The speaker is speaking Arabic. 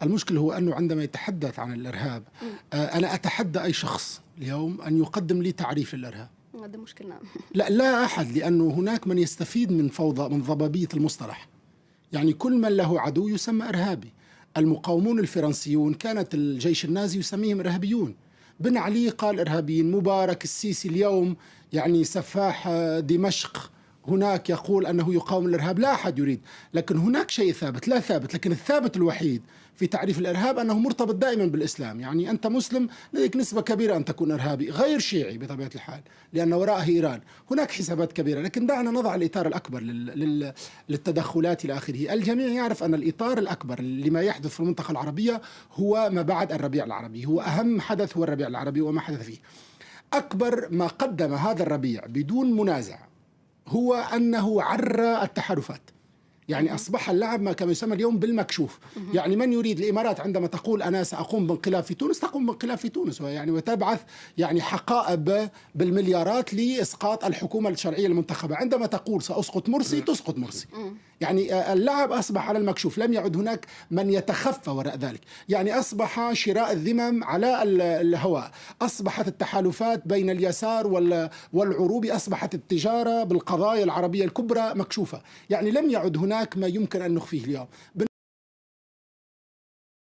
المشكلة هو أنه عندما يتحدث عن الإرهاب أنا أتحدى أي شخص اليوم أن يقدم لي تعريف الإرهاب. هذا مشكلة. نعم. لا أحد، لأنه هناك من يستفيد من فوضى، من ضبابية المصطلح. يعني كل من له عدو يسمى إرهابي. المقاومون الفرنسيون كانت الجيش النازي يسميهم إرهابيون. بن علي قال إرهابيين، مبارك، السيسي اليوم يعني سفاح دمشق هناك يقول أنه يقاوم الإرهاب. لا أحد يريد، لكن هناك شيء ثابت، لا ثابت، لكن الثابت الوحيد في تعريف الإرهاب أنه مرتبط دائما بالإسلام. يعني أنت مسلم لديك نسبة كبيرة أن تكون إرهابي، غير شيعي بطبيعة الحال لأن وراءه إيران. هناك حسابات كبيرة، لكن دعنا نضع الإطار الأكبر للتدخلات إلى آخره. الجميع يعرف أن الإطار الأكبر لما يحدث في المنطقة العربية هو ما بعد الربيع العربي، هو أهم حدث هو الربيع العربي وما حدث فيه. أكبر ما قدم هذا الربيع بدون منازع هو أنه عرى التحالفات. يعني أصبح اللعب ما كما يسمى اليوم بالمكشوف. يعني من يريد الإمارات عندما تقول أنا سأقوم بانقلاب في تونس تقوم بانقلاب في تونس، يعني وتبعث يعني حقائب بالمليارات لإسقاط الحكومة الشرعية المنتخبة. عندما تقول سأسقط مرسي تسقط مرسي. يعني اللعب أصبح على المكشوف، لم يعد هناك من يتخفى وراء ذلك. يعني أصبح شراء الذمم على الهواء، أصبحت التحالفات بين اليسار والعروبي، أصبحت التجارة بالقضايا العربية الكبرى مكشوفة. يعني لم يعد هناك ما يمكن أن نخفيه اليوم.